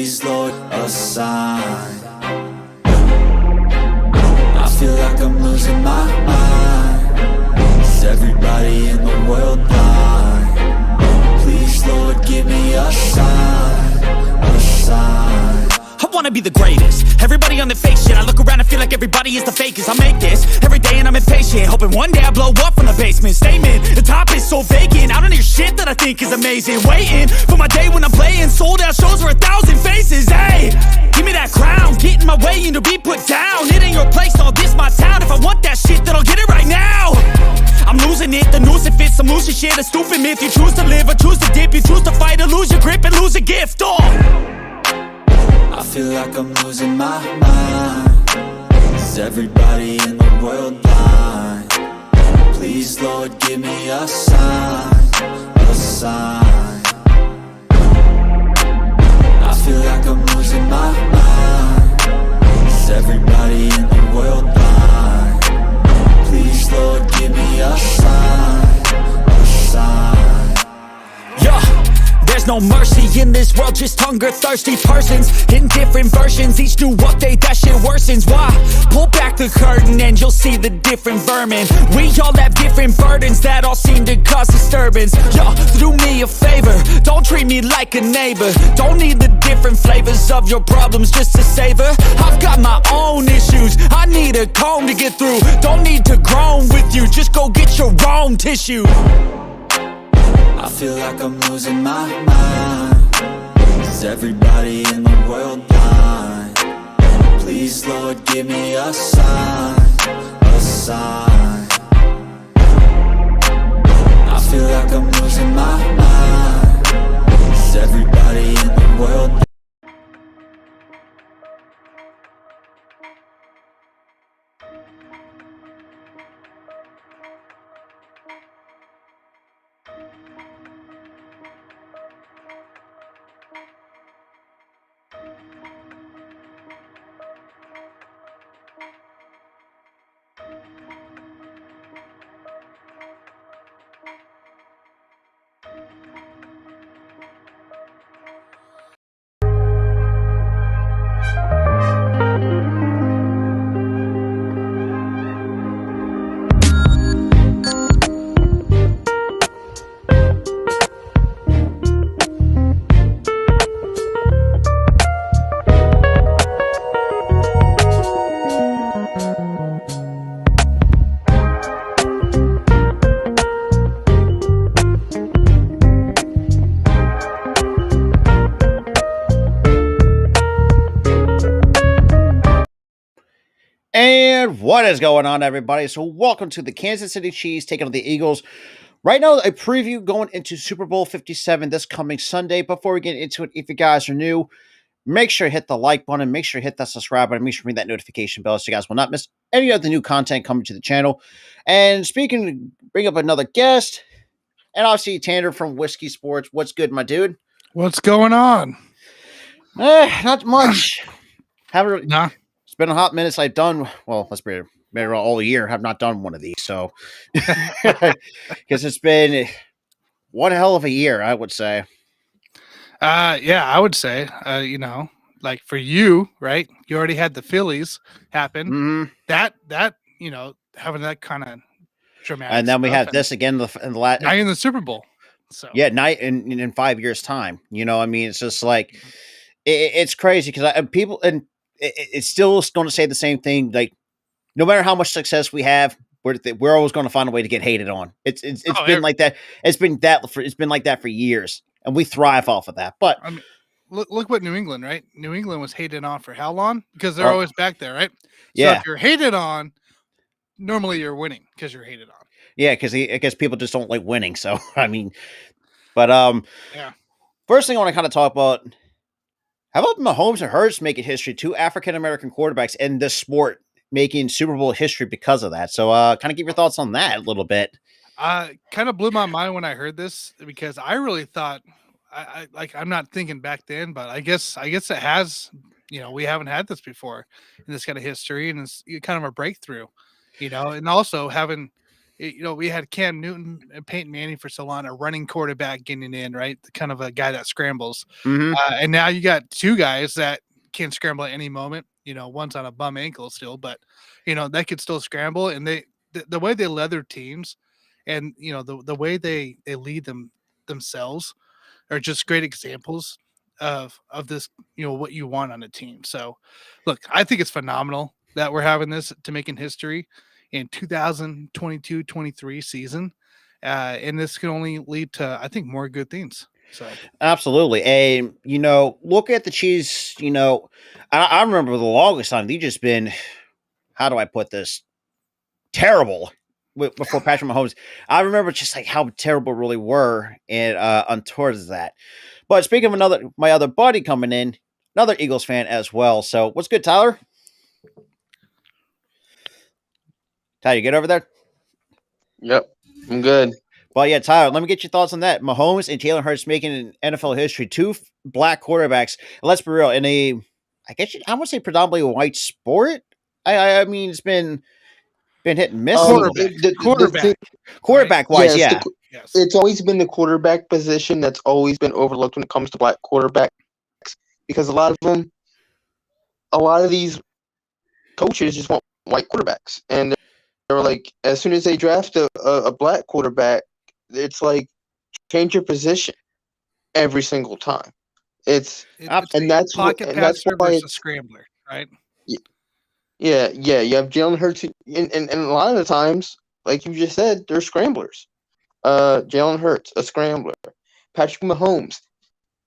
Please, Lord, a sign. I feel like I'm losing my mind. Is everybody in the world blind? Please, Lord, give me a sign, a sign. I wanna be the greatest. Everybody on the fake shit. I look around and feel like everybody is the fakest. I make this every day and I'm impatient, hoping one day I blow up from the basement. Statement, the top is so vacant. I don't hear shit that I think is amazing. Waiting for my day when I'm playing sold out shows for 1,000 faces. Hey, give me that crown, get in my way and to be put down. It ain't your place, all this my town. If I want that shit, then I'll get it right now. I'm losing it, the noose it fits. I'm losing shit, a stupid myth. You choose to live or choose to dip. You choose to fight or lose your grip and lose a gift. I feel like I'm losing my mind. Is everybody in the world blind? Please, Lord, give me a sign, a sign. I feel like I'm losing my mind. Is everybody in the world blind? Please, Lord, give me a sign, a sign. Yeah. There's no mercy in this world, just hunger-thirsty persons in different versions. Each new update, that shit worsens. Why? Pull back the curtain and you'll see the different vermin. We all have different burdens that all seem to cause disturbance. Yo, do me a favor, don't treat me like a neighbor. Don't need the different flavors of your problems just to savor. I've got my own issues, I need a comb to get through. Don't need to groan with you, just go get your own tissue. I feel like I'm losing my mind. Is everybody in the world blind? Please, Lord, give me a sign, a sign. I feel like I'm losing my mind. Is everybody in the world blind? And what is going on, everybody? So welcome to the Kansas City Chiefs taking on the Eagles. Right now, a preview going into Super Bowl 57 this coming Sunday. Before we get into it, if you guys are new, make sure you hit the like button, make sure you hit that subscribe button, make sure you ring that notification bell so you guys will not miss any of the new content coming to the channel. And speaking, bring up another guest, and obviously Tanner from Whiskey Sports. What's good, my dude? What's going on? Not much. Nah. It's been a hot minute. I've done, well, let's be all year. I've not done one of these. So, because it's been one hell of a year, I would say. Yeah, I would say, like for you, right? You already had the Phillies happen. Mm-hmm. That, having that kind of dramatic. And then we have this again in the last. Now in the Super Bowl. So yeah, in 5 years' time. I mean, it's just like it's crazy because people and it's still going to say the same thing. Like, no matter how much success we have, we're always going to find a way to get hated on. It's been like that. It's been like that for years, and we thrive off of that. But I mean, look what New England, right? New England was hated on for how long? Because they're always back there, right? So yeah. If you're hated on, normally you're winning because you're hated on. Yeah, because I guess people just don't like winning. So I mean, but yeah. First thing I want to kind of talk about. How about Mahomes and Hurts making history? Two African-American quarterbacks in this sport making Super Bowl history because of that. So kind of give your thoughts on that a little bit. Kind of blew my mind when I heard this because I really thought, I'm not thinking back then, but I guess it has, we haven't had this before in this kind of history, and it's kind of a breakthrough, and also having, we had Cam Newton and Peyton Manning for so long, a running quarterback getting in, right? Kind of a guy that scrambles. Mhm. And now you got two guys that can scramble at any moment. One's on a bum ankle still, but they could still scramble. And the way they led their teams, and the way they lead themselves are just great examples of this, what you want on a team. So, look, I think it's phenomenal that we're having this to making history in 2022-23 season, and this can only lead to, I think, more good things. So Absolutely. And, look at the Chiefs, I remember the longest time, they've just been, how do I put this? Terrible before Patrick Mahomes. I remember just like how terrible really were and on towards that. But speaking of my other buddy coming in, another Eagles fan as well. So what's good, Tyler? Tyler, you get over there? Yep, I'm good. Well, yeah, Tyler, let me get your thoughts on that. Mahomes and Jalen Hurts making an NFL history, two black quarterbacks. And let's be real, in I would say predominantly white sport. I mean, it's been hit and miss a little bit. Quarterback wise, Yes, yeah. yes, it's always been the quarterback position that's always been overlooked when it comes to black quarterbacks, because a lot of these coaches just want white quarterbacks, and they're like, as soon as they draft a black quarterback, it's like change your position every single time. It's it's and a that's what pocket and that's passer why versus a it's scrambler, right? yeah. You have Jalen Hurts, and a lot of the times, like you just said, they're scramblers. Jalen Hurts, a scrambler. Patrick Mahomes,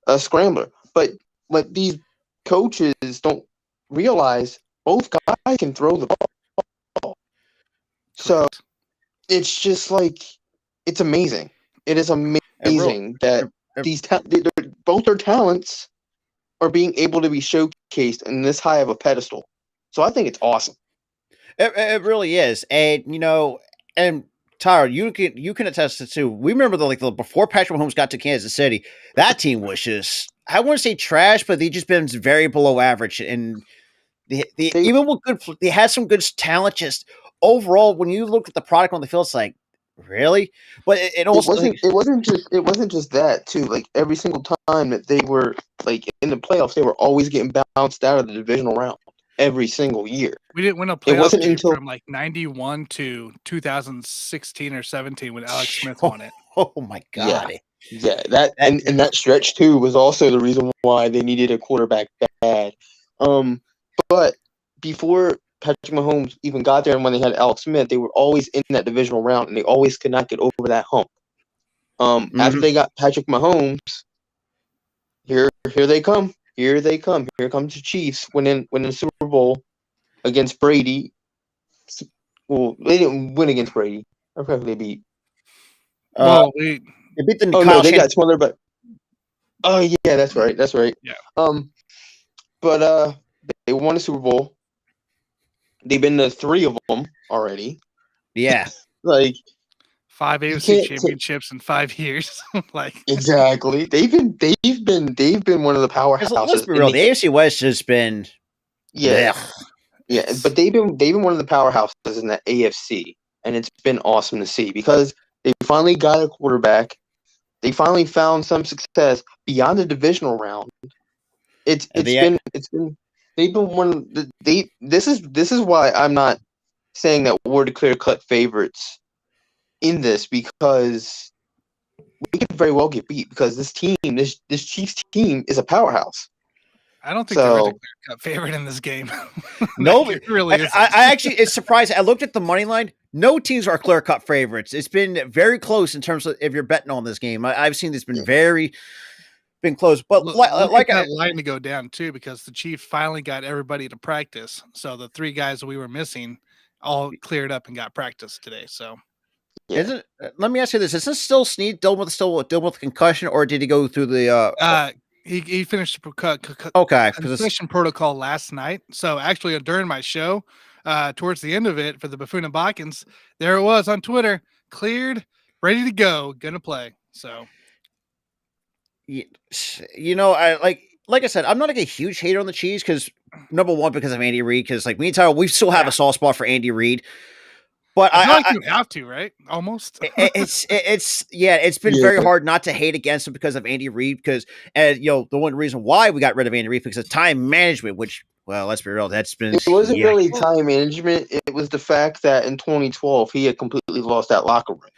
a scrambler. But what these coaches don't realize, both guys can throw the ball. So Correct. it's just like, it's amazing. It is amazing that both their talents are being able to be showcased in this high of a pedestal. So I think it's awesome. It really is, and and Tyler, you can attest to too. We remember the before Patrick Mahomes got to Kansas City, that team was just, I wouldn't say trash, but they just been very below average, and They even with they had some good talent. Just overall, when you look at the product on the field, it's like really, but it it also wasn't just that too. Like every single time that they were like in the playoffs, they were always getting bounced out of the divisional round every single year. We didn't win a It playoff wasn't game until from like 91 to 2016 or 17 when Alex Smith won it. oh my god, that and that stretch too was also the reason why they needed a quarterback bad. But before Patrick Mahomes even got there, and when they had Alex Smith, they were always in that divisional round, and they always could not get over that hump. After they got Patrick Mahomes, here they come. Here they come. Here comes the Chiefs winning the Super Bowl against Brady. Well, they didn't win against Brady. I forgot who they beat. Well, they beat the Oh Kyle no, they Shan- got smaller, but oh yeah, that's right. Yeah. But they won the Super Bowl. They've been to 3 of them already. yeah. Like 5 you AFC can't championships in 5 years. Like exactly. They've been one of the powerhouses. Let's be real. The AFC West has been Yeah, blech. yeah, but they've been one of the powerhouses in the AFC, and it's been awesome to see because they finally got a quarterback. They finally found some success beyond the divisional round. It's been they've been one of the, this is why I'm not saying that we're the clear-cut favorites in this, because we could very well get beat because this Chiefs team is a powerhouse. I don't think there is a clear-cut favorite in this game. No, it really is. I actually, it's surprising. I looked at the money line. No teams are clear cut favorites. It's been very close in terms of if you're betting on this game. I've seen this been close, but Look like at that line to go down too, because the Chiefs finally got everybody to practice. So the 3 guys that we were missing all cleared up and got practice today. So isn't? Let me ask you this: is this still Snead dealing with concussion, or did he go through the? He finished the Okay, concussion protocol last night. So actually, during my show, towards the end of it for the Buffoon and Botkins, there it was on Twitter, cleared, ready to go, gonna play. So, I like I said, I'm not like a huge hater on the Chiefs because number one, because of Andy Reid, because like me and Tyler, we still have a soft spot for Andy Reid. But I feel like you have to, right? Almost. it's been very hard not to hate against him because of Andy Reid. Because the one reason why we got rid of Andy Reid because of time management, which, well, let's be real, that's been It wasn't really time management. It was the fact that in 2012 he had completely lost that locker room.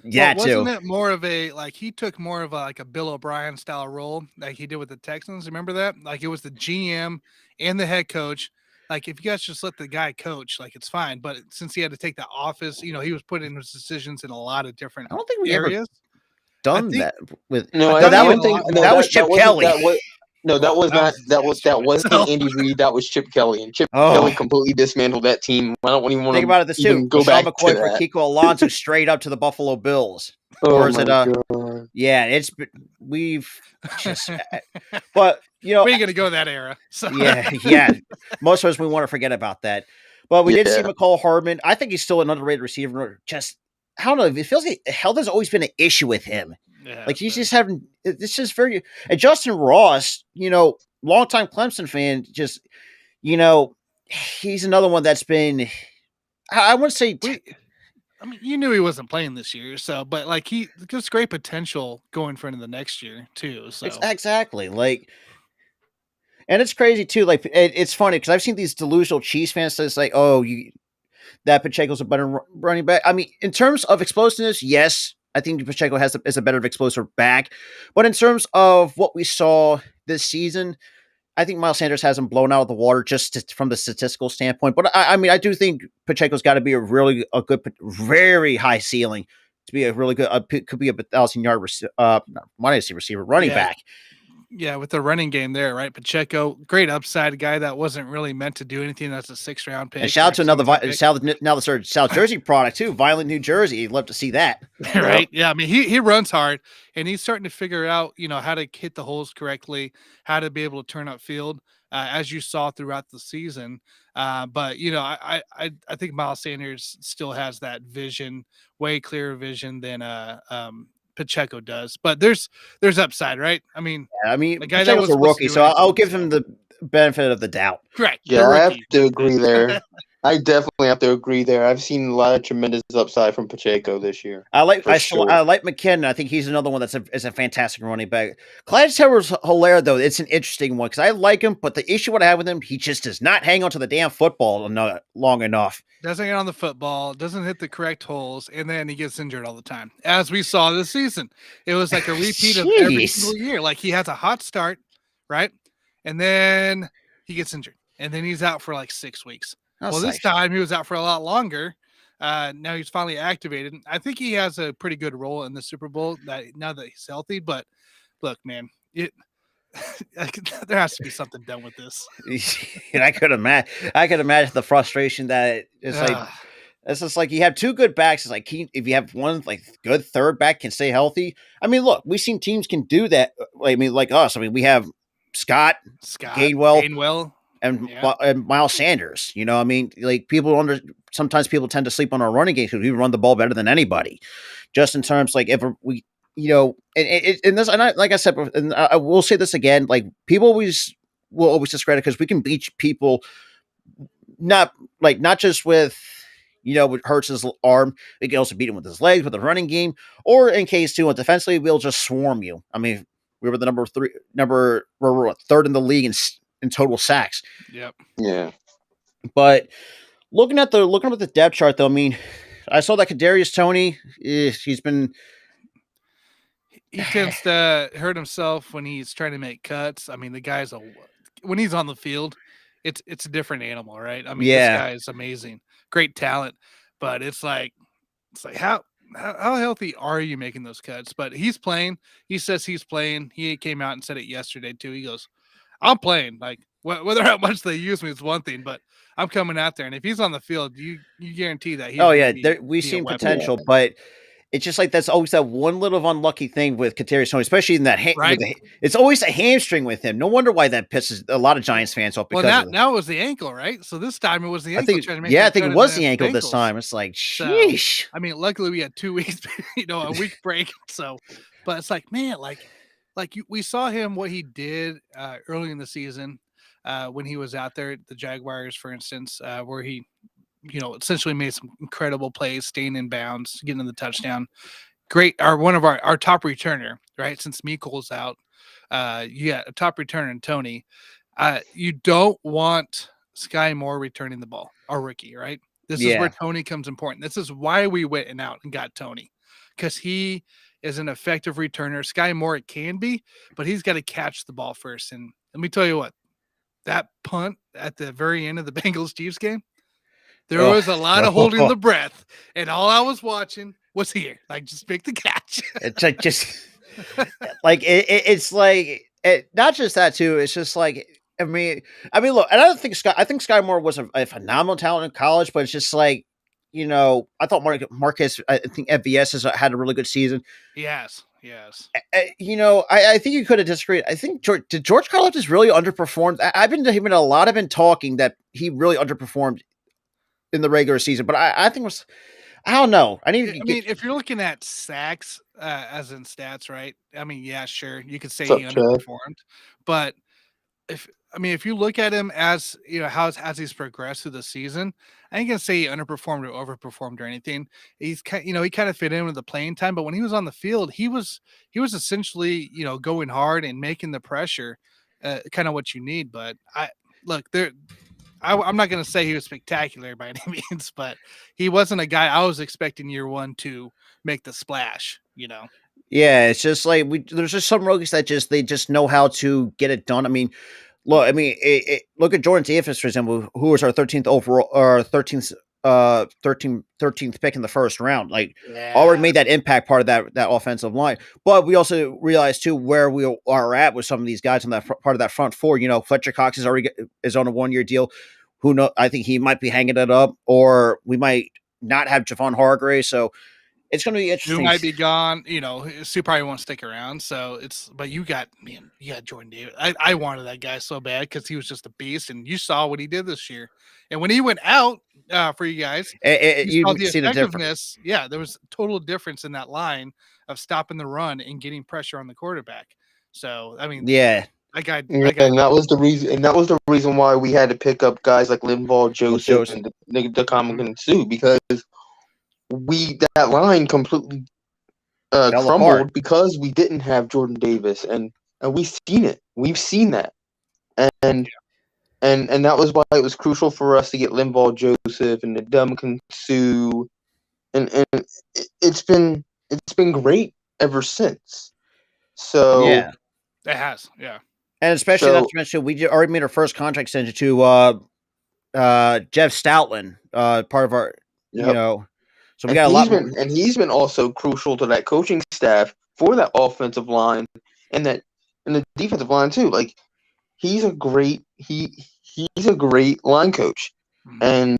Yeah, wasn't it more of a he took more of a Bill O'Brien style role like he did with the Texans? Remember that? Like it was the GM and the head coach. Like if you guys just let the guy coach, like it's fine. But since he had to take the office, he was putting his decisions in a lot of different I don't think we areas. ever done that with. No, I I thought don't think that was Chip Kelly. That wasn't Andy Reid. That was Chip Kelly, and Chip Kelly completely dismantled that team. I don't even want think about it. This too. go back McCoy to for that. Kiko Alonso straight up to the Buffalo Bills. Or is it? Yeah, we've just. But we ain't gonna go that era. So. Yeah. Most of us we want to forget about that. But we did see McCall Hardman. I think he's still an underrated receiver. Just I don't know. It feels like health has always been an issue with him. Yeah, like he's just having. It's just very. And Justin Ross, longtime Clemson fan, just he's another one that's been. I wouldn't say. I mean, you knew he wasn't playing this year, so but he gives great potential going for into the next year too. So exactly and it's crazy too. Like it's funny because I've seen these delusional Chiefs fans say it's like, oh, that Pacheco's a better running back. I mean, in terms of explosiveness, yes, I think Pacheco is a better explosive back. But in terms of what we saw this season, I think Miles Sanders has him blown out of the water from the statistical standpoint. But I mean, I do think Pacheco's got to be a good, very high ceiling to be a really good, could be a 1,000-yard receiver, running back. Yeah, with the running game there, right? Pacheco, great upside guy that wasn't really meant to do anything. That's a 6th-round pick. And shout out to another South Jersey product too, Violent New Jersey. You'd love to see that, right? Yeah, I mean he runs hard, and he's starting to figure out how to hit the holes correctly, how to be able to turn up field, as you saw throughout the season. But I think Miles Sanders still has that vision, way clearer vision than Pacheco does, but there's upside, right? I mean, the guy that was a rookie, so I'll give him the benefit of the doubt. Right? Yeah, I have to agree there. I definitely have to agree there. I've seen a lot of tremendous upside from Pacheco this year. I like McKinnon. I think he's another one that's a fantastic running back. Clyde Edwards-Helaire, though, it's an interesting one because I like him, but the issue what I have with him, he just does not hang on to the damn football long enough. Doesn't get on the football, doesn't hit the correct holes, and then he gets injured all the time. As we saw this season, it was like a repeat of every single year. Like he has a hot start, right, and then he gets injured, and then he's out for like 6 weeks. This time he was out for a lot longer. Now he's finally activated. I think he has a pretty good role in the Super Bowl now that he's healthy. But look, man, there has to be something done with this. And I could imagine the frustration that it's like. It's just like you have two good backs. It's like if you have one good third back can stay healthy. I mean, look, we've seen teams can do that. I mean, like us. I mean, we have Scott Gainwell. And Miles Sanders, I mean, like sometimes people tend to sleep on our running game because we run the ball better than anybody. Just in terms if we, and this, and like I said, and I will say this again, like people will always discredit because we can beat people, not just with. It hurts his arm. We can also beat him with his legs, with the running game, or in case too, defensively, we'll just swarm you. I mean, we were we're third in the league in total sacks. Yep. Yeah. But looking at the depth chart, though, I mean, I saw that Kadarius Toney, he's been. He tends to hurt himself when he's trying to make cuts. I mean, the guy's when he's on the field, it's a different animal, right? I mean, this guy is amazing, great talent, but it's like how healthy are you making those cuts? But he's playing. He says he's playing. He came out and said it yesterday too. He goes, I'm playing. Like whether how much they use me is one thing, but I'm coming out there. And if he's on the field, you guarantee that. We've seen potential, but it's just like that's always that one little unlucky thing with Kadarius Toney, especially in that right. It's always a hamstring with him. No wonder why that pisses a lot of Giants fans off. Now it was the ankle, right? So this time it was the ankle. I think it was the ankle this time. It's like, sheesh. So, I mean, luckily we had 2 weeks, a week break. So, but it's like, man, we saw him what he did early in the season when he was out there at the Jaguars, for instance, where he essentially made some incredible plays, staying in bounds, getting the touchdown. Great, one of our top returner, right? Since Meeko's out, you got a top returner in Tony. You don't want Sky Moore returning the ball, our rookie, right? This is where Yeah. Tony comes important. This is why we went and out and got Tony, because he is an effective returner. Sky Moore, it can be, but he's got to catch the ball first. And let me tell you what, that punt at the very end of the Bengals Chiefs game, there Oh, was a lot of holding the breath, and all I was watching was here, like, just make the catch. it's like just like it's like not just that too. It's just like look, and I think Sky Moore was a phenomenal talent in college, but it's just like I thought Marcus, I think FVS has had a really good season. Yes. I think you could have disagreed. I think did George Karlaftis just really underperformed? I've been hearing a lot of been talking that he really underperformed in the regular season, but I think it was. I don't know. I mean, if you're looking at sacks as in stats, right? I mean, yeah, sure, you could say he underperformed, but if you look at him as as he's progressed through the season, I ain't gonna say he underperformed or overperformed or anything. He's he kind of fit in with the playing time, but when he was on the field, he was essentially going hard and making the pressure, kind of what you need. But I'm not going to say he was spectacular by any means, but he wasn't a guy I was expecting year one to make the splash, Yeah, it's just like there's just some rookies that they just know how to get it done. I mean, look, look at Jordan Davis, for example, who was our 13th overall or 13th pick in the first round. Like, already made that impact part of that offensive line. But we also realize too where we are at with some of these guys on that part of that front four. Fletcher Cox is on a 1-year deal. Who knows? I think he might be hanging it up, or we might not have Javon Hargrave. So it's going to be interesting. Who might be gone. Sue probably won't stick around. So but you got Jordan Davis. I wanted that guy so bad because he was just a beast, and you saw what he did this year. And when he went out for you guys, you saw the effectiveness. Yeah, there was a total difference in that line of stopping the run and getting pressure on the quarterback. So I mean, yeah. And that was the reason. And that was the reason why we had to pick up guys like Linval Joseph and the Common Sue, because that line completely crumbled apart because we didn't have Jordan Davis, and we've seen it. We've seen that, and that was why it was crucial for us to get Linval Joseph and the Dumkin Sue, and it's been great ever sinst. So yeah, it has, yeah. And especially not to mention, we already made our first contract extension to Jeff Stoutland, part of our, so we got a lot more. And he's been also crucial to that coaching staff for that offensive line and the defensive line too. Like, he's a great line coach, and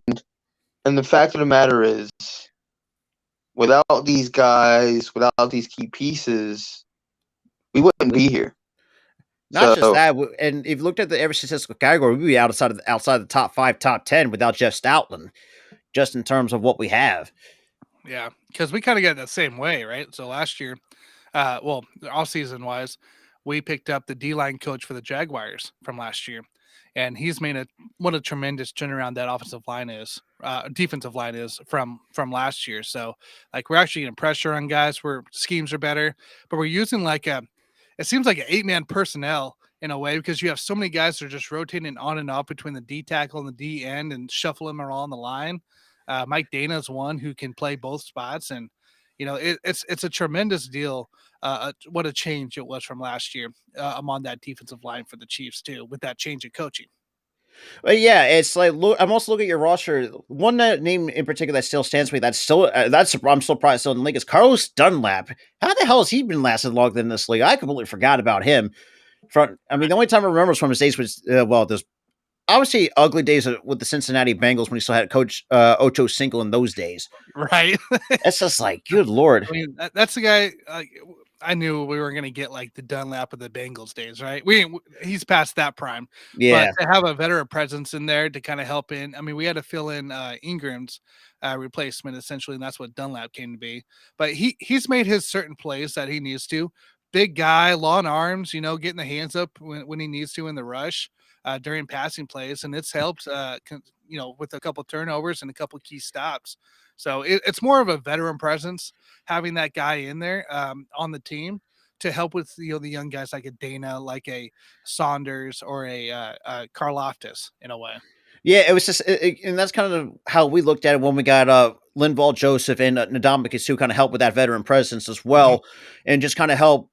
the fact of the matter is, without these guys, without these key pieces, we wouldn't be here. Not just that, and if you looked at every statistical category, we'd be outside the top 5, top 10 without Jeff Stoutland, just in terms of what we have. Yeah, because we kind of got that same way, right? So last year, all season wise, we picked up the D-line coach for the Jaguars from last year, and he's made what a tremendous turnaround that defensive line is from last year. So, like, we're actually getting pressure on guys where schemes are better, but we're using it seems like an 8-man personnel in a way, because you have so many guys that are just rotating on and off between the D tackle and the D end and shuffling them around the line. Mike Dana's one who can play both spots, and it's a tremendous deal. What a change it was from last year. I'm on that defensive line for the Chiefs too, with that change in coaching. But yeah, it's like I'm also looking at your roster. One name in particular that still stands for me. I'm still probably still in the league is Carlos Dunlap. How the hell has he been lasting longer than this league? I completely forgot about him. The only time I remember from his days was there's obviously ugly days with the Cincinnati Bengals when he still had Coach Ocho Cinco in those days. Right. It's just like, good Lord. I mean, that's the guy. I knew we were going to get like the Dunlap of the Bengals days, right? He's past that prime. Yeah. But to have a veteran presence in there to kind of help in. I mean, we had to fill in Ingram's replacement essentially, and that's what Dunlap came to be. But he's made his certain plays that he needs to. Big guy, long arms, getting the hands up when he needs to in the rush during passing plays, and it's helped with a couple turnovers and a couple key stops. So it's more of a veteran presence having that guy in there on the team to help with the young guys like a Dana, like a Saunders, or a Karloftis in a way. Yeah, it was just, and that's kind of how we looked at it when we got Linval Joseph and Ndamukong who kind of help with that veteran presence as well, and just kind of help,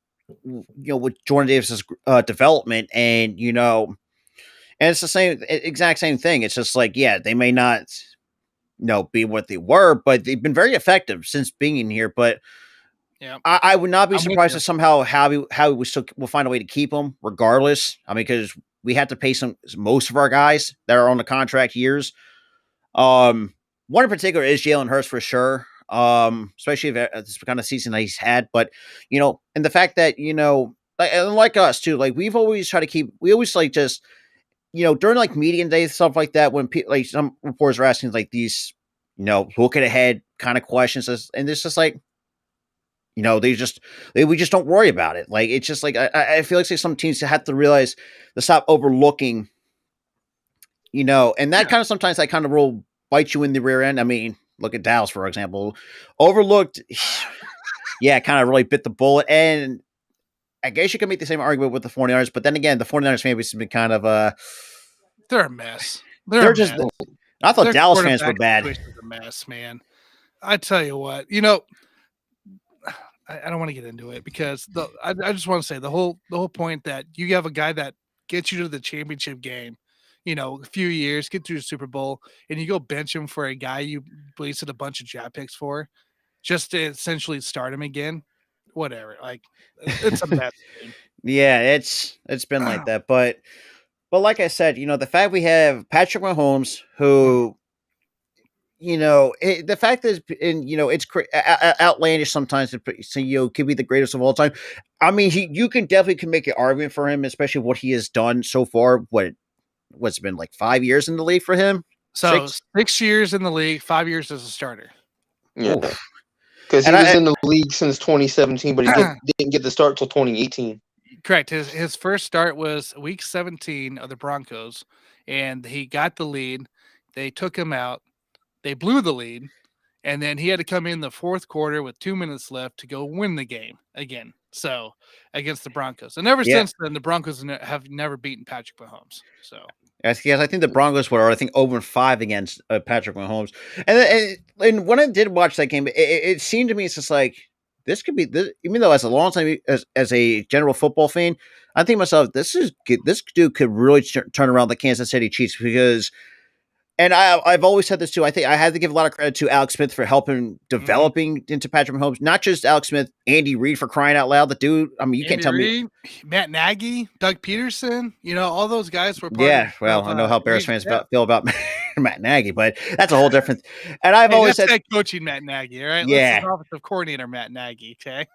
with Jordan Davis's development, and and it's the exact same thing. It's just like, yeah, they may not, be what they were, but they've been very effective since being in here. But yeah, I would not be I'm with surprised you. if somehow Howie will find a way to keep them regardless. I mean, because we have to pay most of our guys that are on the contract years. One in particular is Jalen Hurts for sure. Especially if this kind of season that he's had, but and the fact that like us too, like we always like just during like media day stuff like that, when like some reporters are asking like these looking ahead kind of questions, and it's just like we just don't worry about it. Like it's just like I feel like some teams have to realize to stop overlooking, and that kind of sometimes that kind of will bite you in the rear end. I mean, look at Dallas, for example. Overlooked, yeah, kind of really bit the bullet. And I guess you can make the same argument with the 49ers, but then again, the 49ers fan base has been kind of they're a mess. They're just mess. I thought Their Dallas fans were quarterback bad. situation is a mess, man. I tell you what, I don't want to get into it because I just want to say the whole point that you have a guy that gets you to the championship game, a few years, get through the Super Bowl, and you go bench him for a guy you wasted a bunch of draft picks for, just to essentially start him again. Whatever, like it's a mess. Dude. Yeah, it's been like that, but like I said, the fact we have Patrick Mahomes, who the fact is, and it's outlandish sometimes to say could be the greatest of all time. I mean, you can definitely make an argument for him, especially what he has done so far. What's been like 5 years in the league for him? So 6 years in the league, 5 years as a starter. Yeah, because he was in the league since 2017, but he didn't get the start till 2018. Correct. His first start was week 17 of the Broncos, and he got the lead. They took him out. They blew the lead, and then he had to come in the fourth quarter with 2 minutes left to go win the game again. So against the Broncos, and ever since then, the Broncos have never beaten Patrick Mahomes. So yes, I think the Broncos were 0-5 against Patrick Mahomes, and when I did watch that game, it seemed to me it's just like this could be this. Even though as a long time as a general football fan, I think to myself this dude could really turn around the Kansas City Chiefs because. And I've always said this too. I think I had to give a lot of credit to Alex Smith for helping developing into Patrick Mahomes. Not just Alex Smith, Andy Reid for crying out loud. The dude, I mean, you can't tell me. Matt Nagy, Doug Peterson, all those guys were part Yeah, well, I know how Bears fans feel about Matt Nagy, but that's a whole different. And I've always said coaching Matt Nagy, all right? Yeah, that's the offensive coordinator Matt Nagy, okay?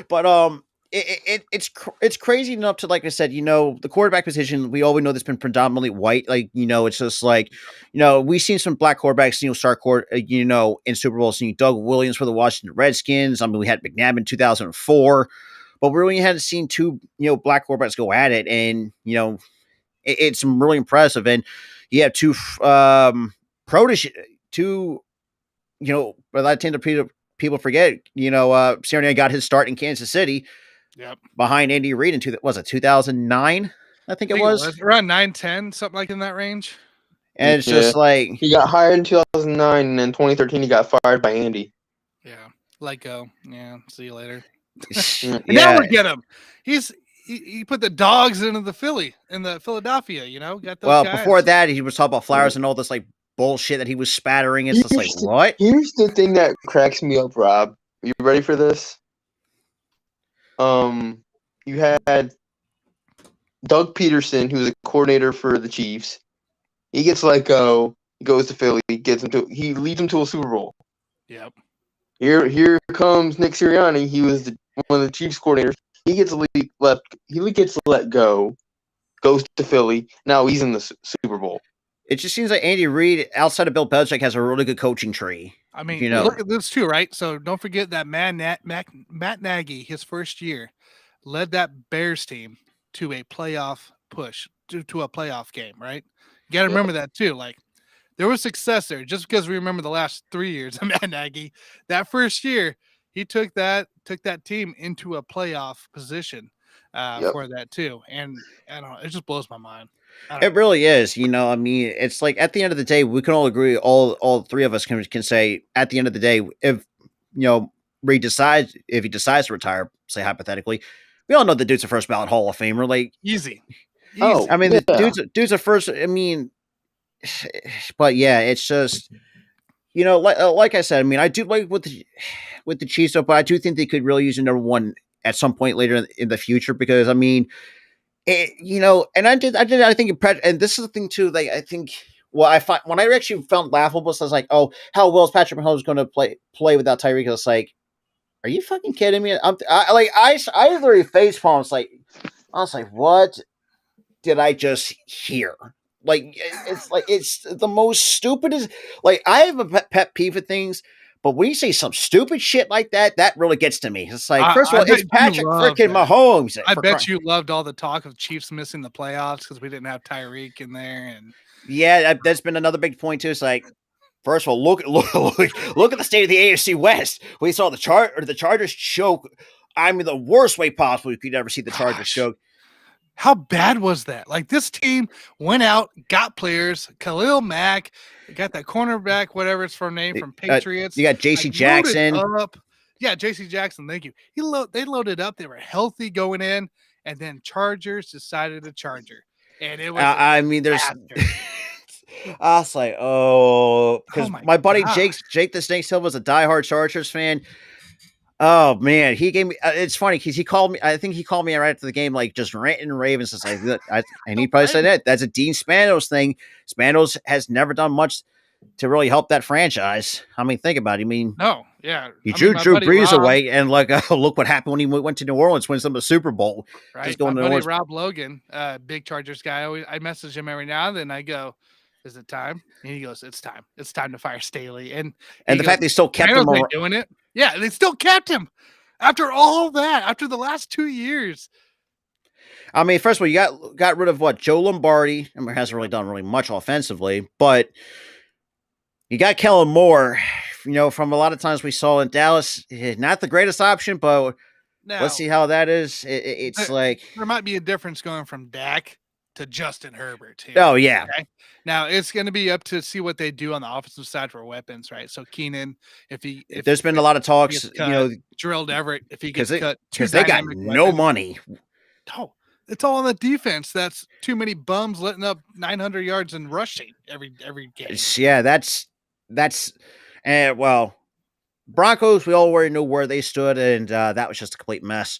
But it's crazy enough to, like I said, the quarterback position, we always know that's been predominantly white. Like, it's just like, we've seen some black quarterbacks, start in Super Bowl, seeing Doug Williams for the Washington Redskins. I mean, we had McNabb in 2004, but we really hadn't seen two, black quarterbacks go at it. And, it's really impressive. And you have two, protege, but I tend to people forget, Sirianni got his start in Kansas City. Yep. Behind Andy Reid in 2009, I think it was around 9-10, something like in that range. And it's just like he got hired in 2009, and in 2013 he got fired by Andy. Yeah, let go. Yeah, see you later. Yeah. Now we get him. He put the dogs into the Philadelphia. Got those guys. Before that he was talking about Flowers and all this like bullshit that he was spattering. It's just like what? Here's the thing that cracks me up, Rob. Are you ready for this? You had Doug Peterson, who's a coordinator for the Chiefs. He gets let go. He goes to Philly. He leads them to a Super Bowl. Yep. Here comes Nick Sirianni. He was one of the Chiefs coordinators. He gets let go. Goes to Philly. Now he's in the Super Bowl. It just seems like Andy Reid, outside of Bill Belichick, has a really good coaching tree. I mean, look at this too, right? So don't forget that Matt Nagy, his first year, led that Bears team to a playoff push to a playoff game, right? You got to remember that too. Like there was success there. Just because we remember the last 3 years of Matt Nagy, that first year he took that team into a playoff position for that too. And I don't know, it just blows my mind. It really is. I mean, it's like at the end of the day, we can all agree. All three of us can say at the end of the day, if Reed decides if he decides to retire, say hypothetically, we all know the dude's a first ballot Hall of Famer. Like easy. Oh, I mean, yeah. the dude's a first. I mean, but yeah, it's just like I said. I mean, I do like with the Chiefs, but I do think they could really use a number one at some point later in the future because I mean. And I think, and this is the thing too. Like, I think, I find when I actually found laughable, so I was like, oh, how well is Patrick Mahomes going to play without Tyreek? It's like, are you fucking kidding me? I literally face palms. Like, I was like, what did I just hear? Like, it's the most stupidest. Like, I have a pet peeve of things. But when you say some stupid shit like that, that really gets to me. It's like, first of all, it's Patrick freaking Mahomes. I bet you loved all the talk of Chiefs missing the playoffs because we didn't have Tyreek in there. And yeah, that's been another big point too. It's like, first of all, look at the state of the AFC West. We saw the Chargers choke. I mean, the worst way possible you could ever see the Chargers choke. How bad was that? Like this team went out, got players, Khalil Mack, got that cornerback, whatever it's from Patriots. You got J.C. Jackson. Yeah, J.C. Jackson. Thank you. They loaded up. They were healthy going in, and then Chargers decided to Charger, and it was. I mean, there's. I was like, because my buddy Jake the Snake Silva was a diehard Chargers fan. Oh man, he gave me. It's funny because he called me. I think he called me right after the game, like just ranting and raving. It's like, and he probably said that that's a Dean Spanos thing. Spanos has never done much to really help that franchise. I mean, think about it. I mean, he drew Brees away, and like, look what happened when he went to New Orleans, wins them the Super Bowl. Right, just going my buddy Rob Logan, big Chargers guy. I message him every now and then. I go, "Is it time?" And he goes, "It's time. It's time to fire Staley." And the fact they still kept him doing it. Yeah, they still kept him after all that, after the last 2 years. I mean, first of all, you got rid of Joe Lombardi. I mean, hasn't really done much offensively, but you got Kellen Moore. From a lot of times we saw in Dallas, not the greatest option, but let's see how that is. It's like there might be a difference going from Dak to Justin Herbert too. Oh yeah. Okay? Now it's going to be up to see what they do on the offensive side for weapons, right? So Keenan, if there's been a lot of talks, Gerald Everett, if he gets cut, because they got no money. No, it's all on the defense. That's too many bums letting up 900 yards and rushing every game. Yeah, that's Broncos. We all already knew where they stood, and that was just a complete mess.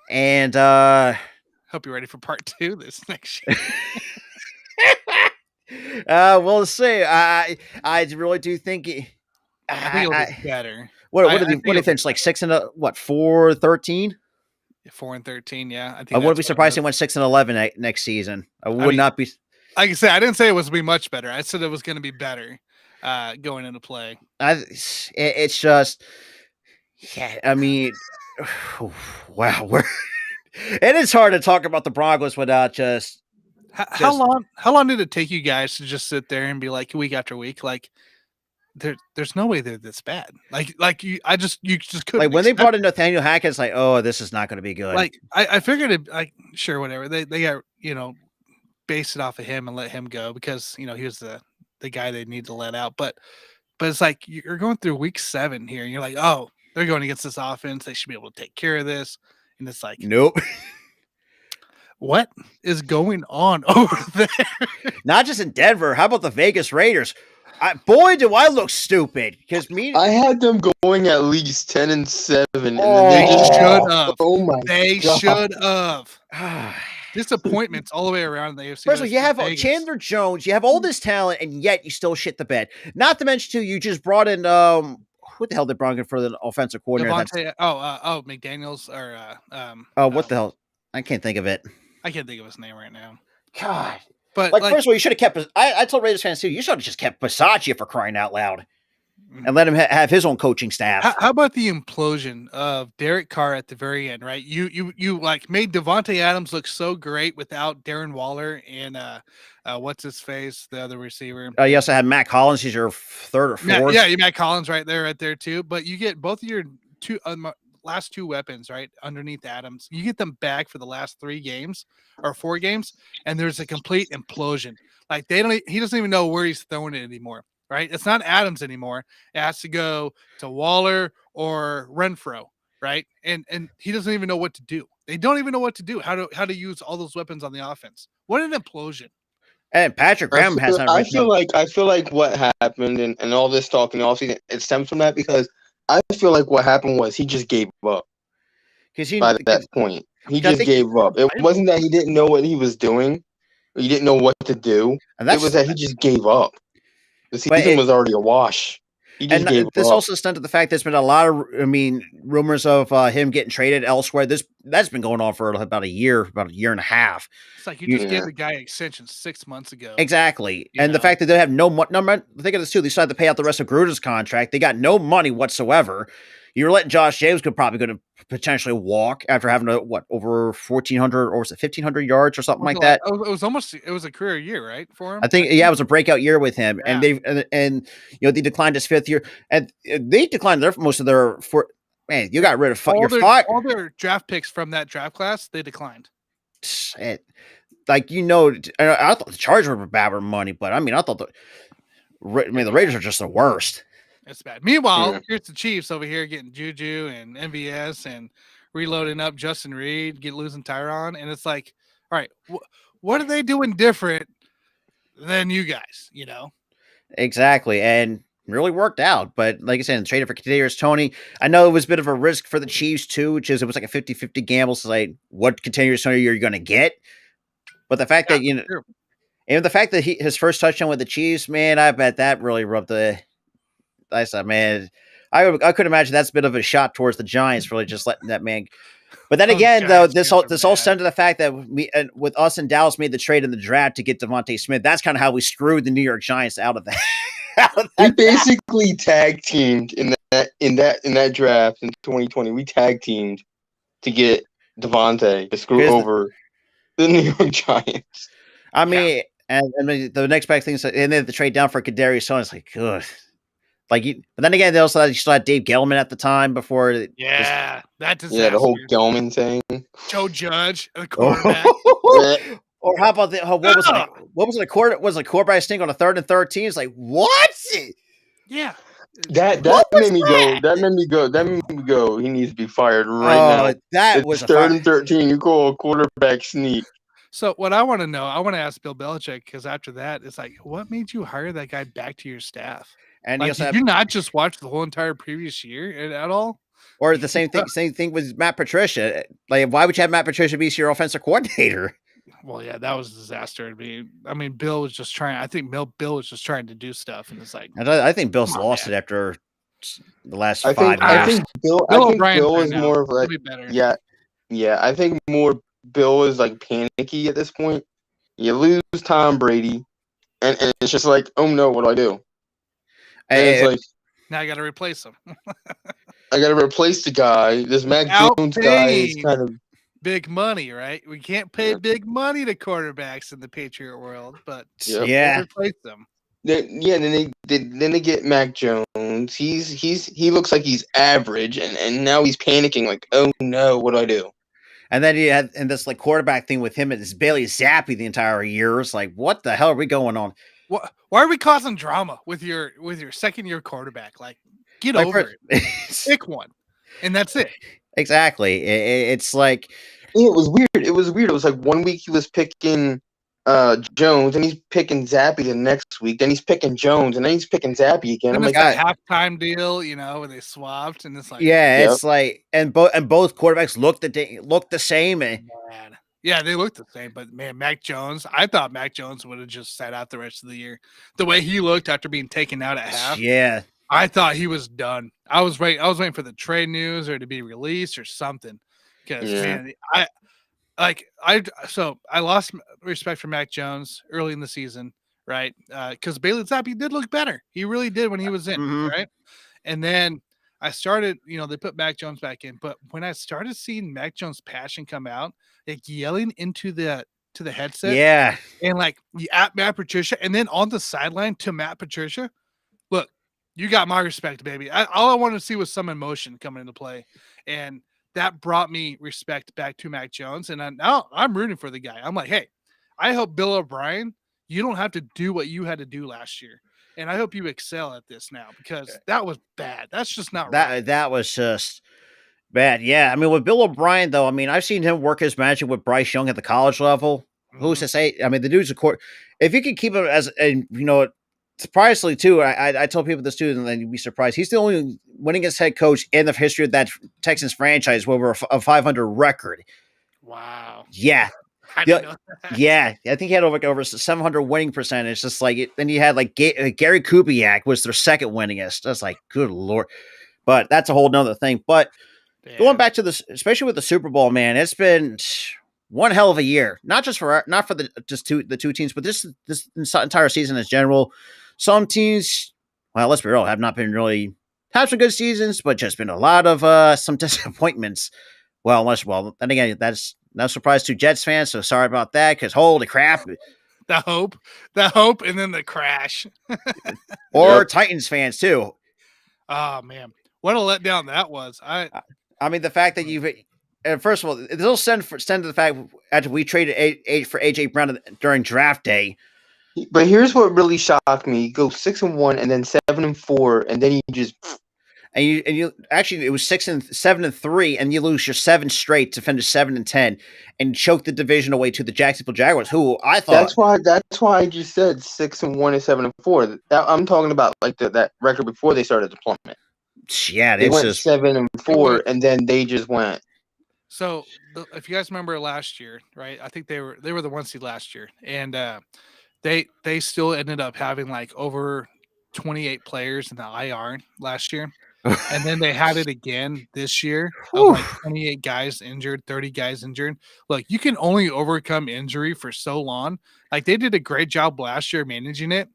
And hope you're ready for part 2 this next year. We'll see. I really do think I think it'll be better. What do you think? Like 4-13? 4-13, yeah. I think I wouldn't be surprised if they went 6-11 next season. I would not be. Like I said, I didn't say it was going to be much better. I said it was going to be better going into play. It's just, yeah. I mean, wow. It is hard to talk about the Broncos without just. How long did it take you guys to just sit there and be like week after week, like there's no way they're this bad. You just couldn't. Like when they brought in Nathaniel Hackett, it's like, oh, this is not going to be good. Like I figured it. Like sure, whatever. They got base it off of him and let him go because he was the guy they need to let out. But it's like you're going through week 7 here, and you're like, oh, they're going against this offense. They should be able to take care of this. And it's like, nope. What is going on over there? Not just in Denver. How about the Vegas Raiders? Boy, do I look stupid because I had them going at least 10-7. And they should have. Oh my! They should have. Disappointments all the way around the AFC. First of all, you have Chandler Jones. You have all this talent, and yet you still shit the bed. Not to mention, too, you just brought in what the hell they brought in for the offensive coordinator? McDaniels or what the hell? I can't think of it. I can't think of his name right now. God. But first of all, you should have kept. I told Raiders fans too. You should have just kept Bisaccia for crying out loud. and let him have his own coaching staff. How about the implosion of Derek Carr at the very end, right? You like made Devontae Adams look so great without Darren Waller and what's his face, the other receiver. You also had Matt Collins. He's your third or fourth. Yeah, you Matt Collins right there too. But you get both of your last two weapons right underneath Adams. You get them back for the last 3 games or 4 games, and there's a complete implosion. Like he doesn't even know where he's throwing it anymore. Right? It's not Adams anymore. It has to go to Waller or Renfro, right? And he doesn't even know what to do. They don't even know what to do. How to use all those weapons on the offense. What an implosion. And Patrick Graham hasn't. I feel like what happened and all this talk in the offseason, it stems from that because I feel like what happened was he just gave up. By that point, he just gave up. It wasn't that he didn't know what he was doing. He didn't know what to do. It was that he just gave up. The season was already a wash. This also stemmed to the fact there's been a lot of, rumors of him getting traded elsewhere. That's been going on for about a year and a half. It's like you just gave the guy an extension 6 months ago. Exactly. And the fact that they have no money. Think of this too. They decided to pay out the rest of Gruden's contract. They got no money whatsoever. You're letting Josh James probably going to potentially walk after having over 1,400 or was it 1,500 yards or something like that. It was a career year, right, for him. I think it was a breakout year with him, and they declined his 5th year, and they declined most of their man. You got rid of all their draft picks from that draft class. They declined. I thought the Chargers were bad with money, but I thought the Raiders are just the worst. It's bad. Meanwhile, here's the Chiefs over here getting Juju and MVS and reloading up Justin Reed, losing Tyron, and it's like, all right, what are they doing different than you guys? Exactly, and really worked out. But like I said, traded for Kadarius Toney, I know it was a bit of a risk for the Chiefs too, which is it was like a 50-50 gamble. So like, what Kadarius Toney you're going to get? But the fact that and the fact that his first touchdown with the Chiefs, man, I bet that really rubbed the. I said, man, I could imagine that's a bit of a shot towards the Giants, really just letting that man. But then again, though, this all stemmed to the fact that with us and Dallas made the trade in the draft to get Devontae Smith. That's kind of how we screwed the New York Giants out of that. We basically tag teamed in that draft in 2020. We tag teamed to get Devontae to screw over the New York Giants. And the next big thing is, and then the trade down for Kadarius Toney. It's like, good. But then again, they also still had Dave Gettleman at the time before. That disaster. Yeah, the whole Gelman thing. Joe Judge, the quarterback. Or how about what was it? A quarterback sting on a 3rd and 13? It's like, what? Yeah. That made me go. That made me go. He needs to be fired right now. That was 3rd and 13. You call a quarterback sneak. So what I want to know, I want to ask Bill Belichick, because after that, it's like, what made you hire that guy back to your staff? And did you not just watch the whole entire previous year at all? Or the same thing with Matt Patricia. Like, why would you have Matt Patricia be your offensive coordinator? Well, yeah, that was a disaster. I mean, Bill was just trying. I think Bill was just trying to do stuff, and it's like, I think Bill's lost it after the last 5 years. I think Bill is more of like, I think more Bill is like panicky at this point. You lose Tom Brady, and it's just like, oh no, what do I do? And it's like, now I got to replace him. I got to replace the guy. This Mac Jones guy is kind of big money, right? We can't pay big money to quarterbacks in the Patriot world, but we'll replace them. Then they get Mac Jones. He looks like he's average, and now he's panicking. Like, oh no, what do I do? And then you had this like quarterback thing with him and this Bailey Zappi the entire year. It's like, what the hell are we going on? Why are we causing drama with your 2nd-year quarterback? Like, get over it. Pick one, and that's it. Exactly. It's like it was weird. It was like 1 week he was picking Jones, and he's picking Zappi the next week. Then he's picking Jones, and then he's picking Zappi again. I'm like, a halftime deal, where they swapped, and it's like, it's like, and both quarterbacks looked the same. Yeah, they looked the same, but man, Mac Jones, I thought Mac Jones would have just sat out the rest of the year. The way he looked after being taken out at half. Yeah. I thought he was done. I was waiting for the trade news or to be released or something. Because man, I lost respect for Mac Jones early in the season, right? Because Bailey Zappi did look better. He really did when he was in, Mhm. right? And then I started, they put Mac Jones back in, but when I started seeing Mac Jones' passion come out, like yelling into the headset Yeah. and like at Matt Patricia, and then on the sideline to Matt Patricia, look, you got my respect, baby. All I wanted to see was some emotion coming into play, and that brought me respect back to Mac Jones. And now I'm rooting for the guy. I'm like, hey, I hope Bill O'Brien, you don't have to do what you had to do last year, and I hope you excel at this now because that was bad. That's just not right. That was just bad. Yeah. I mean, with Bill O'Brien, though, I mean, I've seen him work his magic with Bryce Young at the college level. Who's Mhm. to say? I mean, the dude's a court. If you could keep him as, and surprisingly too, I tell people this too, and then you'd be surprised. He's the only winningest head coach in the history of that Texans franchise with over a 500 record. Wow. Yeah. I Yeah, didn't know that. yeah, I think he had over 700 winning percentage. Just like it, then you had like Gary Kubiak was their second winningest. That's like good lord, but that's a whole nother thing. But going Yeah. back to this, especially with the Super Bowl, man, it's been one hell of a year. Not for the two teams, but this entire season as general. Some teams, well, let's be real, have not been really have some good seasons, but just been a lot of some disappointments. Then again, that's no surprise to Jets fans. So sorry about that, because holy crap, The hope, and then the crash. or Yep. Titans fans too. Oh man, what a letdown that was. I mean, the fact that you've first of all, it'll send to the fact after we traded for AJ Brown during draft day, But here's what really shocked me: you go 6-1, and then 7-4, and then you just and you actually it was 7-3, and you lose your 7 straight to finish 7-10, and choke the division away to the Jacksonville Jaguars, who I thought, that's why I just said 6-1 and 7-4. I'm talking about like that record before they started deployment. yeah, They it's went just 7-4, and then they just went. So if you guys remember last year, right? I think they were the 1 seed last year, and they still ended up having like over 28 players in the IR last year. And then they had it again this year of like 28 guys injured, 30 guys injured. Look, you can only overcome injury for so long. Like they did a great job last year managing it.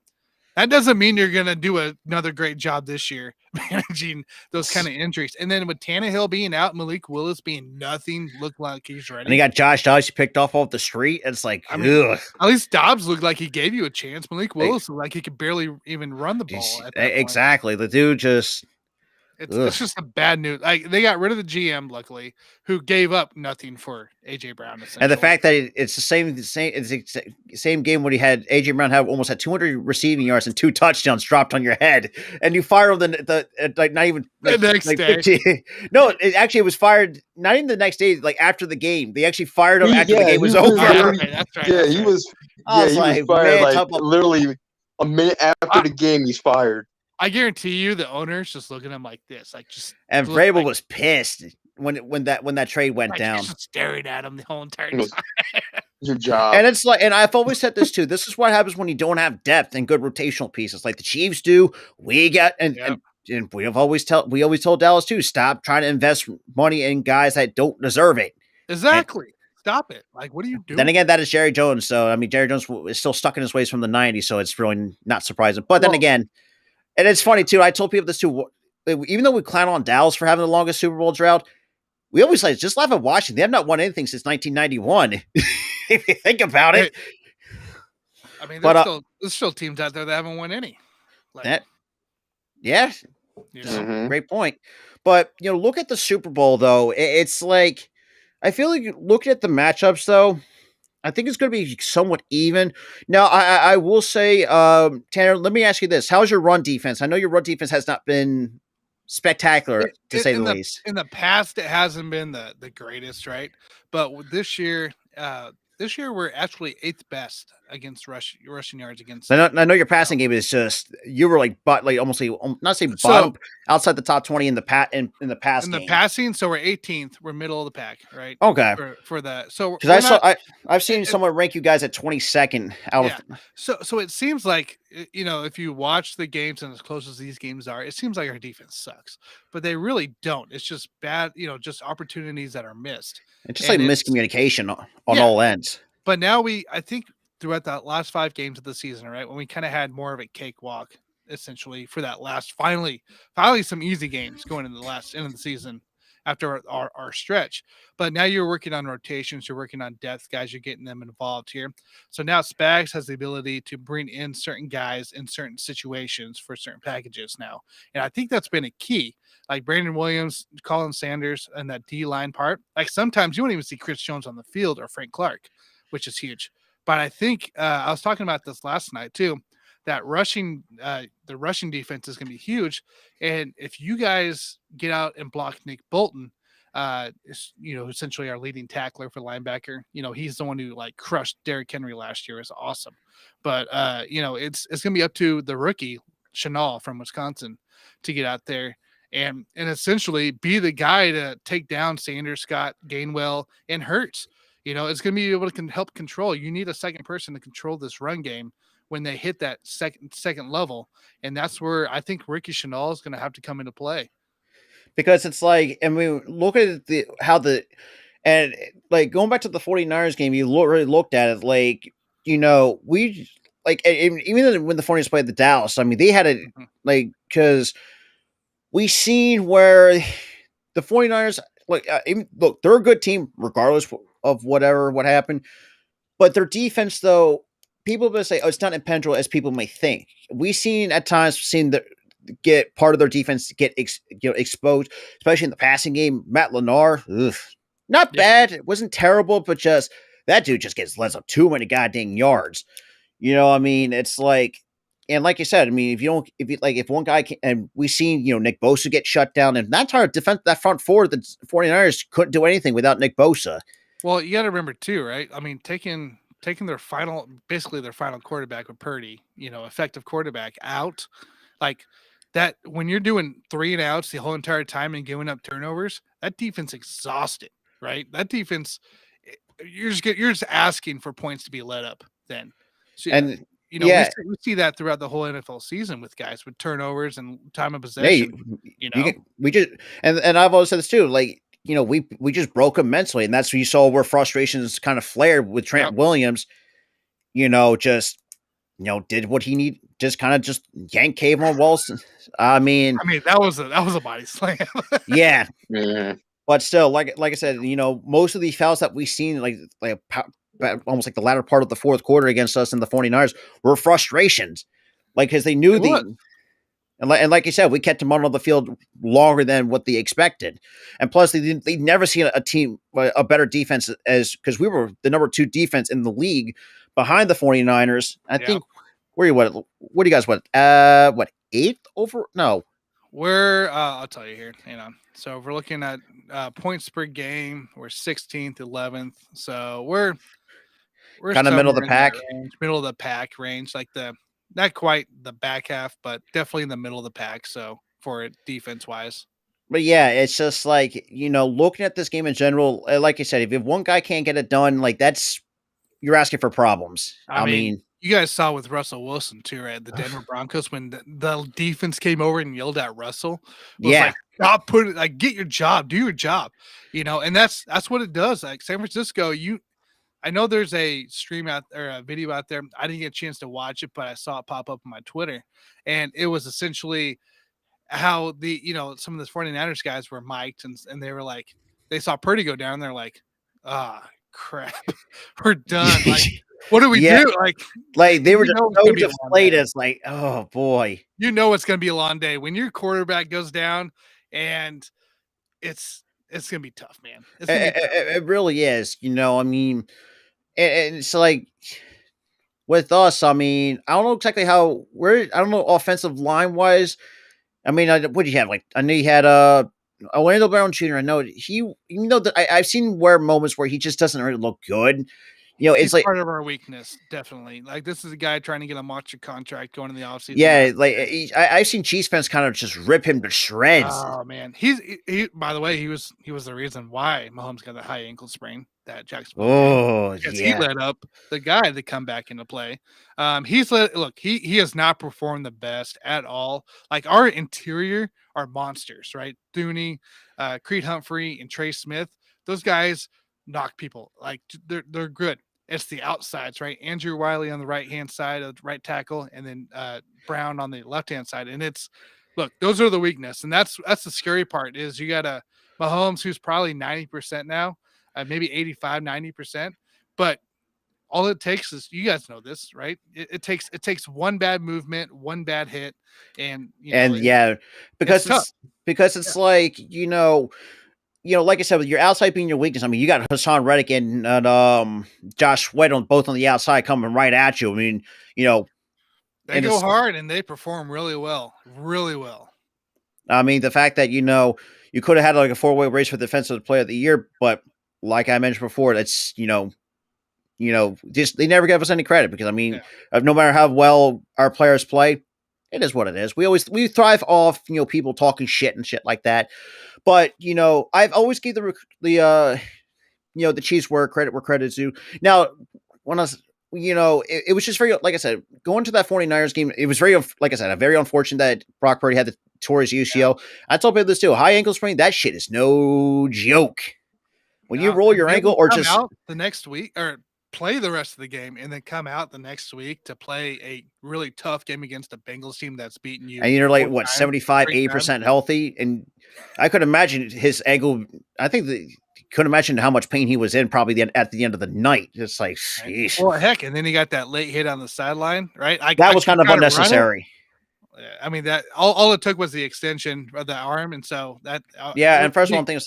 That doesn't mean you're going to do another great job this year managing those kind of injuries. And then with Tannehill being out, Malik Willis being nothing, looked like he's ready. and he got Josh Dobbs picked off the street. It's like, I mean, ugh. at least Dobbs looked like he gave you a chance. Malik Willis looked like he could barely even run the ball at that point. Exactly. The dude just It's just a bad news. Like they got rid of the GM, luckily, who gave up nothing for AJ Brown. and the fact that it's the same game when he had AJ Brown almost had 200 receiving yards and 2 touchdowns dropped on your head, and you fire him like not even the next like day. 15. No, it was fired not even the next day, like after the game. They actually fired him after the game was over. That's right. Yeah, he was. I was He was like, fired man, like literally a minute after the game. He's fired. I guarantee you, the owners just looking at him like this, like just. And look Vrabel like, was pissed when that trade went like down. just staring at him the whole entire He goes, time. Your job. And it's like, and I've always said this too. This is what happens when you don't have depth and good rotational pieces, like the Chiefs do. We got and we always told Dallas too. Stop trying to invest money in guys that don't deserve it. Exactly. Stop it. Like, what are you doing? Then again, that is Jerry Jones. So I mean, Jerry Jones is still stuck in his ways from the '90s. So it's really not surprising. But then again, and it's funny too. I told people this too. Even though we clown on Dallas for having the longest Super Bowl drought, we always like just laugh at Washington. They have not won anything since 1991. If you think about it. I mean, But there's still teams out there that haven't won any. Like, yeah, great point. But look at the Super Bowl though. It's like I feel like looking at the matchups though, I think it's going to be somewhat even. Now, I will say, Tanner, let me ask you this: how's your run defense? I know your run defense has not been spectacular, to say the least. In the past, it hasn't been the greatest, right? But this year we're actually 8th best against rushing yards against. I know your passing game is just you were like almost like not say bottom outside the top 20 in the in the pass game. The passing, so we're 18th. We're middle of the pack, right? Okay. For that, so because I've seen someone rank you guys at 22nd out of. So it seems like if you watch the games and as close as these games are, it seems like our defense sucks, but they really don't. It's just bad, just opportunities that are missed. It's just like miscommunication on all ends. But now I think throughout the last 5 games of the season, right, when we kind of had more of a cakewalk essentially for that last finally some easy games going into the last end of the season after our stretch. But now you're working on rotations, you're working on depth guys, you're getting them involved here. So now Spags has the ability to bring in certain guys in certain situations for certain packages now. And I think that's been a key. Like Brandon Williams, Colin Sanders, and that D line part. Like sometimes you won't even see Chris Jones on the field or Frank Clark, which is huge. But I think I was talking about this last night too. That the rushing defense is going to be huge, and if you guys get out and block Nick Bolton, essentially our leading tackler for linebacker, he's the one who like crushed Derrick Henry last year. Is awesome, but it's going to be up to the rookie Chanel from Wisconsin to get out there and essentially be the guy to take down Sanders, Scott, Gainwell, and Hurts. It's going to be able to help control. You need a second person to control this run game when they hit that second level. And that's where I think Ricky Chanel is going to have to come into play. Because it's like, and we look at and like going back to the 49ers game, you really looked at it like, we like, even when the 49ers played the Dallas, I mean, they had it like, because we seen where the 49ers, like, look, they're a good team regardless of what happened. But their defense, though, people will say, "Oh, it's not impenetrable as people may think." We've seen at times get part of their defense get exposed, especially in the passing game. Matt Lennar, not bad. It wasn't terrible, but just that dude just gets less of too many goddamn yards. I mean, it's like, and like you said, I mean, if one guy can, and we seen Nick Bosa get shut down, and that entire defense, that front four, the 49ers couldn't do anything without Nick Bosa. Well, you got to remember too, right? I mean, taking their final quarterback with Purdy, effective quarterback out, like that. When you're doing 3 and outs the whole entire time and giving up turnovers, that defense exhausted, right? That defense, you're just asking for points to be let up. Then, so, and we see that throughout the whole NFL season with guys with turnovers and time of possession. We just and I've always said this too, like. We just broke him mentally, and that's where you saw where frustrations kind of flared with Trent Williams. Just did what he need, just kind of just yank cave on Wilson. I mean that was a body slam. Yeah, but still, like I said, most of these fouls that we've seen, like almost like the latter part of the fourth quarter against us in the 49ers, were frustrations, like because they knew And like you said, we kept them on the field longer than what they expected. And plus, they'd never seen a team, a better defense because we were the number 2 defense in the league behind the 49ers. I think, what do you guys want? 8th over? No. We're, I'll tell you here. So if we're looking at points per game, we're 16th, 11th. So we're kind of middle of the pack. Middle of the pack range, like not quite the back half, but definitely in the middle of the pack. So for it defense wise. But yeah, it's just like, looking at this game in general, like you said, if one guy can't get it done, like you're asking for problems. I mean, you guys saw with Russell Wilson too, right? The Denver Broncos, when the defense came over and yelled at Russell, like, stop putting, like, get your job, do your job, and that's what it does. Like San Francisco, I know there's a stream out or a video out there. I didn't get a chance to watch it, but I saw it pop up on my Twitter. And it was essentially how some of the 49ers guys were mic'd and they were like, they saw Purdy go down. They're like, crap, we're done. Like, what do we do? Like they were just so deflated. It's like, oh boy. It's going to be a long day when your quarterback goes down, and it's going to be tough, man. It really is. I mean, and it's like with us, I mean, I don't know exactly how I don't know offensive line wise. I mean, what do you have? Like, I know you had Orlando Brown Jr. I know even though I've seen moments where he just doesn't really look good. It's like part of our weakness, definitely. Like, this is a guy trying to get a monster contract going in the offseason. Yeah, like I've seen Chiefs fans kind of just rip him to shreds. Oh man, he. By the way, he was the reason why Mahomes got the high ankle sprain that Jacksonville. Oh, because he led up the guy to come back into play. He has not performed the best at all. Like, our interior are monsters, right? Thuney, Creed Humphrey, and Trey Smith. Those guys knock people. Like, they're good. it's the outsides, right? Andrew Wiley on the right hand side of the right tackle, and then Brown on the left hand side. And it's look, those are the weakness, and that's the scary part is you got a Mahomes who's probably 90% now, maybe 85, 90%, but all it takes is you guys know this, right? It takes one bad movement, one bad hit, and because tough. it's like like I said, with your outside being your weakness, I mean, you got Hassan Reddick and Josh Sweat on both on the outside coming right at you. I mean, they go hard and they perform really well, really well. I mean, the fact that you could have had like a 4-way race for Defensive Player of the Year, but like I mentioned before, that's just they never give us any credit because I mean, no matter how well our players play, it is what it is. We thrive off people talking shit and shit like that. But I've always gave the Chiefs where credit's due. Now, when I was it was just very, like I said, going to that 49ers game, it was very, like I said, very unfortunate that Brock Purdy had the torn UCL. I told people this too. High ankle sprain, that shit is no joke. When you roll your ankle or just out the next week or play the rest of the game and then come out the next week to play a really tough game against a Bengals team that's beaten you. And you're like, what, 75, 80% healthy? And I could imagine his ankle, I think couldn't imagine how much pain he was in probably at the end of the night. It's like, sheesh. Well, heck, and then he got that late hit on the sideline, right? That was kind of unnecessary. I mean, that all it took was the extension of the arm, and so that. And first of all, I'm thinking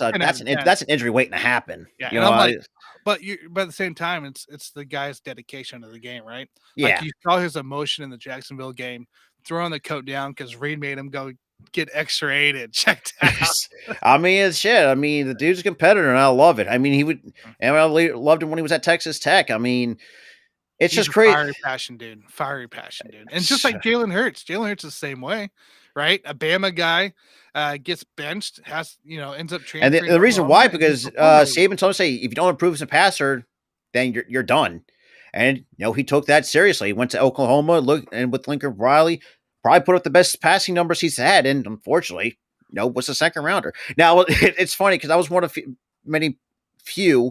that's an injury waiting to happen. Yeah, and I'm like, but at the same time, it's the guy's dedication to the game, right? Yeah, like you saw his emotion in the Jacksonville game, throwing the coat down because Reed made him go get X-rayed, checked out. I mean, it's shit. I mean, the dude's a competitor, and I love it. I mean, and I loved him when he was at Texas Tech. I mean, it's He's just crazy. Fiery passion, dude. And just like Jalen Hurts is the same way, right? A Bama guy gets benched, ends up transferring. And the reason why, because Saban told us, if you don't improve as a passer, then you're done. And he took that seriously. He went to Oklahoma, and with Lincoln Riley, probably put up the best passing numbers he's had, and unfortunately, was a second rounder. Now it's funny because I was one of many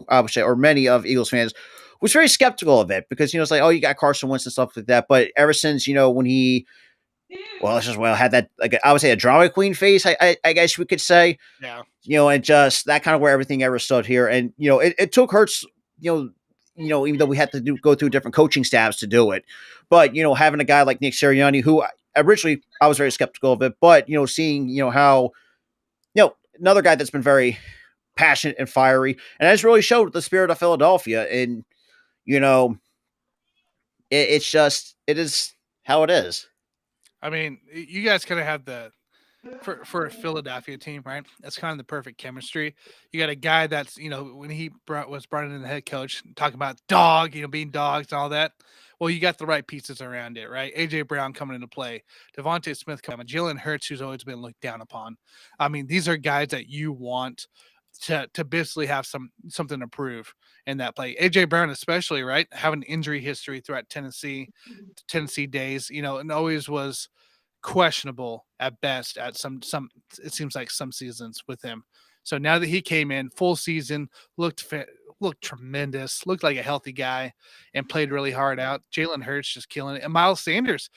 of Eagles fans was very skeptical of it because it's like, oh, you got Carson Wentz and stuff like that. But ever since when he had that, like, I would say, a drama queen face, I guess we could say, and just that kind of where everything ever stood here, and it took Hurts, even though we had to go through different coaching staffs to do it, but having a guy like Nick Sirianni, who originally I was very skeptical of it, but seeing how another guy that's been very passionate and fiery, and has really showed the spirit of Philadelphia, and it is how it is. I mean, you guys kind of have for a Philadelphia team, right? That's kind of the perfect chemistry. You got a guy that's, when he was brought in the head coach, talking about being dogs and all that. Well, you got the right pieces around it, right? AJ Brown coming into play, Devontae Smith coming, Jalen Hurts, who's always been looked down upon. I mean, these are guys that you want to basically have something to prove in that play. AJ Brown, especially, right? Having injury history throughout Tennessee days, and always was questionable at best at some it seems like some seasons with him. So now that he came in full season, looked tremendous, looked like a healthy guy, and played really hard out. Jalen Hurts just killing it. And Miles Sanders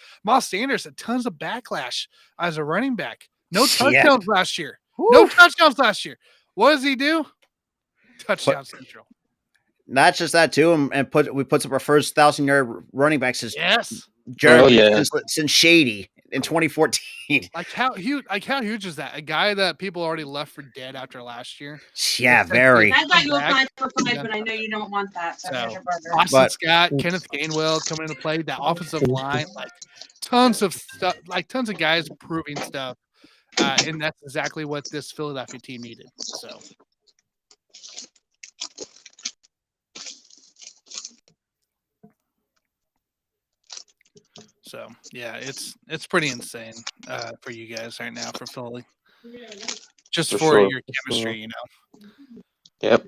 had tons of backlash as a running back. No touchdowns last year. No touchdowns last year. What does he do? Touchdown central. Not just that too, and we put up our first 1,000-yard running back since since Shady in 2014. Like how huge is that? A guy that people already left for dead after last year. Yeah, very. I thought you were 5 for 5, but I know you don't want that. So Austin Scott, Kenneth Gainwell coming into play. That offensive line, like tons of stuff, like tons of guys proving stuff. And that's exactly what this Philadelphia team needed. So yeah, it's pretty insane for you guys right now for Philly. Just for your chemistry, Yep.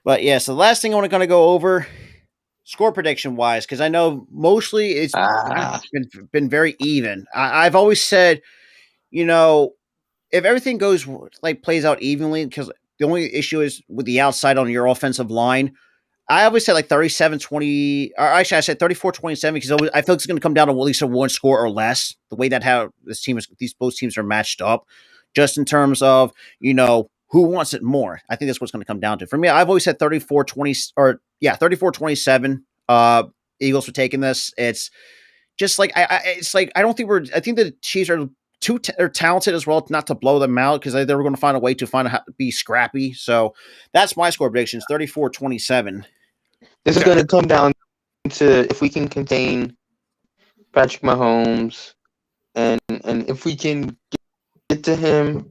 But yeah, so the last thing I want to kind of go over, score prediction wise, because I know mostly it's been very even. I've always said, if everything plays out evenly, because the only issue is with the outside on your offensive line, I always said like 37-20, or actually I said 34-27 because I feel like it's going to come down to at least a one score or less. The way that how these both teams are matched up, just in terms of who wants it more. I think that's what's going to come down to. For me, I've always said 34-20 or 34-27. Eagles for taking this. It's just like it's like I don't think I think the Chiefs are are talented as well not to blow them out because they were going to find a way to be scrappy. So that's my score predictions: 34-27. This is going to come down to if we can contain Patrick Mahomes, and if we can get to him,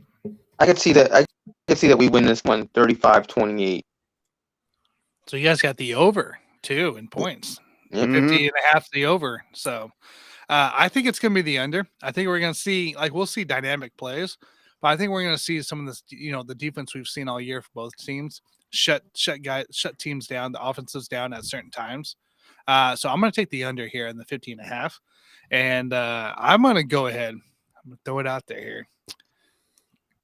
I could see that. I could see that we win this one 35-28. So you guys got the over too in points. Yep. 50.5 the over. So I think it's going to be the under. I think we're going to see we'll see dynamic plays, but I think we're going to see some of this. The defense we've seen all year for both teams shut teams down, the offenses down at certain times. So I'm going to take the under here in the 50.5, and I'm going to go ahead. I'm going to throw it out there here.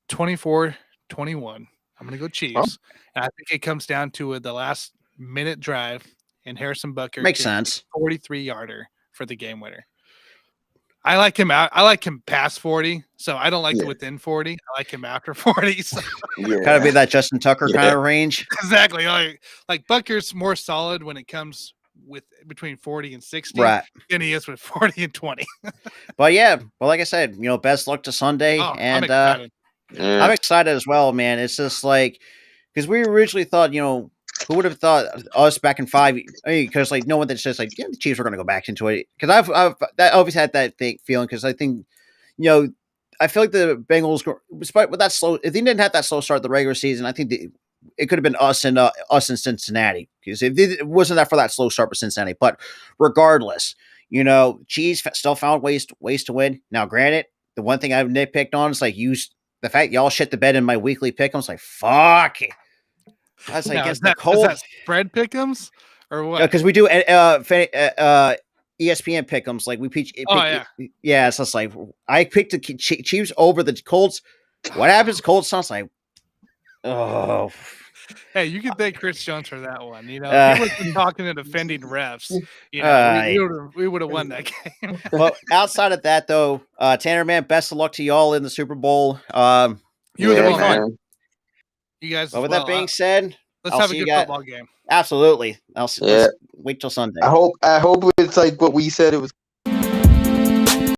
24-21. I'm going to go Chiefs. And I think it comes down to the last minute drive, and Harrison Butker makes sense. 43-yarder for the game winner. I like him out. I like him past 40, so I don't like the within 40. I like him after 40. So. Kind of be that Justin Tucker kind of range. Exactly. Like Butker's more solid when it comes with between 40 and 60 than he is with 40 and 20. But yeah, well, like I said, best luck to Sunday, and I'm excited as well, man. It's just like because we originally thought, who would have thought us back in 5? Because no one that says the Chiefs are going to go back into it. Because I've always had that feeling. Because I think, I feel like the Bengals, despite with that slow, if they didn't have that slow start the regular season, I think it could have been us in Cincinnati. Because it wasn't that for that slow start with Cincinnati. But regardless, Chiefs still found ways to win. Now, granted, the one thing I've nitpicked on is the fact y'all shit the bed in my weekly pick. I was like, fuck. I was like, against the Colts. Is that spread pick'ems or what? Because we do ESPN pick'ems. Like we pick. Yeah. So it's like I picked the Chiefs over the Colts. What happens? Colts sounds like, oh. Hey, you can thank Chris Jones for that one. He was talking and defending refs. We would have won that game. Well, outside of that, though, Tanner, man, best of luck to y'all in the Super Bowl. You were the one. You guys. But with that being said, let's have a good football game. Absolutely. Let's wait till Sunday. I hope it's like what we said it was